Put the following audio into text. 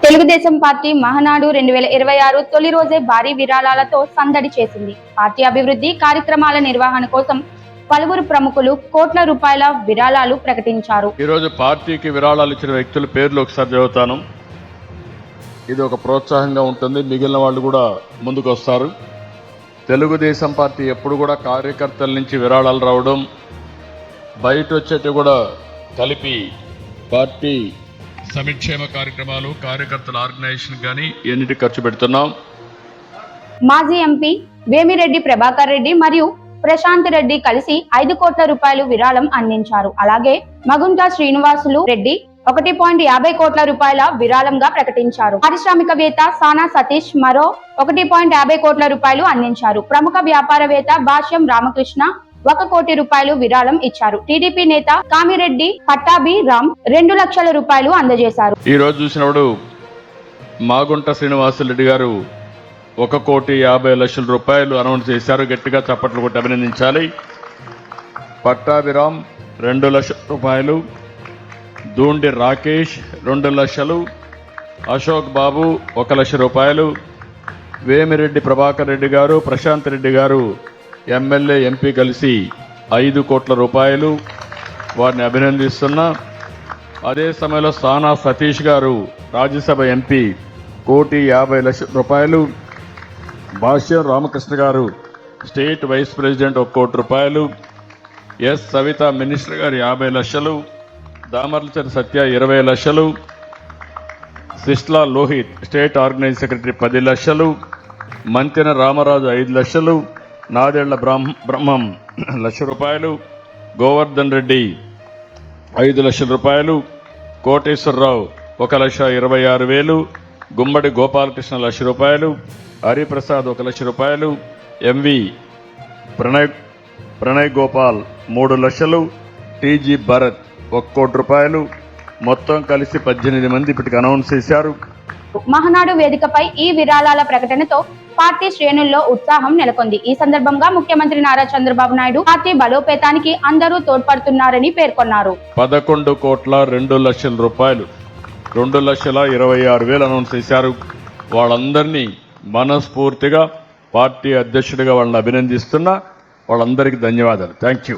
Telugu Desam party Mahanadu 2026 తొలి రోజే భారీ విరాళాలతో సందడి చేసింది. పార్టీ అభివృద్ధి కార్యక్రమాల నిర్వహణ కోసం పలువురు ప్రముఖులు కోట్ల రూపాయల విరాళాలు ప్రకటించారు. ఈ రోజు పార్టీకి విరాళాలు ఇచ్చిన వ్యక్తుల పేర్లు ఒకసారి చదువుతాను. ఇది ఒక ప్రోత్సాహంగా ఉంటుంది, మిగిలిన వాళ్ళు కూడా ముందుకు వస్తారు. తెలుగుదేశం పార్టీ ఎప్పుడు కూడా కార్యకర్తల నుంచి విరాళాలు రావడం, బయట వచ్చేటి కూడా కలిపి పార్టీ సంక్షేమ కార్యక్రమాలు, కార్యకర్తల ఆర్గనైజేషన్ కానీ ఎన్నిటి ఖర్చు పెడుతున్నాం. మాజీ ఎంపీ వేమిరెడ్డి ప్రభాకర్ రెడ్డి మరియు ప్రశాంత్ రెడ్డి కలిసి 5 కోట్ల రూపాయలు విరాళం అందించారు. అలాగే మగుంట శ్రీనివాసులు రెడ్డి 1.50 కోట్ల రూపాయల విరాళంగా ప్రకటించారు. పారిశ్రామికవేత్త సానా సతీష్ మరో 1.50 కోట్ల రూపాయలు అందించారు. ప్రముఖ వ్యాపారవేత్త భాష్యం రామకృష్ణ 1 కోటి రూపాయలు విరాళం ఇచ్చారు. టీడీపీ నేత కామిరెడ్డి పట్టాభి రామ్ 2 లక్షల రూపాయలు అందజేశారు. ఈ రోజు చూసినప్పుడు మాగుంట శ్రీనివాసులరెడ్డి గారు 1,50,00,000 రూపాయలు అనౌన్స్ చేశారు. గట్టిగా చప్పట్లు కొట్టి అభినందించాలి. పట్టాభిరామ్ 2 లక్షల రూపాయలు, దూండి రాకేష్ 2 లక్షలు, అశోక్ బాబు 1 లక్ష రూపాయలు, వేమిరెడ్డి ప్రభాకర్ రెడ్డి గారు, ప్రశాంత్ రెడ్డి గారు ఎమ్మెల్యే ఎంపీ కలిసి 5 కోట్ల రూపాయలు, వారిని అభినందిస్తున్నా. అదే సమయంలో సానా సతీష్ గారు రాజ్యసభ ఎంపీ 1,50,00,000 రూపాయలు, భాష్యం రామకృష్ణ గారు స్టేట్ వైస్ ప్రెసిడెంట్ 1 కోటి రూపాయలు, ఎస్ సవిత మినిస్టర్ గారు 50 లక్షలు, దామర్లచర్ సత్య 20 లక్షలు, Sisla Lohit state organise secretary 10 లక్షలు, మంతెన రామరాజు 5 లక్షలు, నాదెళ్ల బ్రహ్మం 1 లక్ష రూపాయలు, గోవర్ధన్ రెడ్డి 5 లక్షల రూపాయలు, కోటేశ్వరరావు 1,26,000, గుమ్మడి గోపాలకృష్ణ 1 లక్ష రూపాయలు, హరిప్రసాద్ 1 లక్ష రూపాయలు, ఎంవి ప్రణయ్ గోపాల్ 3 లక్షలు, టీజీ భరత్ 1 కోటి రూపాయలు, మొత్తం కలిసి 18 మంది ఇప్పటికి అనౌన్స్ చేశారు. మహానాడు వేదికపై ఈ విరాళాల ప్రకటనతో పార్టీ శ్రేణుల్లో ఉత్సాహం నెలకొంది. ఈ సందర్భంగా ముఖ్యమంత్రి నారా చంద్రబాబు నాయుడు పార్టీ బలోపేతానికి అందరూ తోడ్పడుతున్నారని పేర్కొన్నారు. 11,02,00,000 రూపాయలు, 2,26,000 అనౌన్స్ చేశారు. వాళ్ళందరినీ మనస్ఫూర్తిగా పార్టీ అధ్యక్షుడిగా వాళ్ళని అభినందిస్తున్నా. వాళ్ళందరికీ ధన్యవాదాలు. Thank you.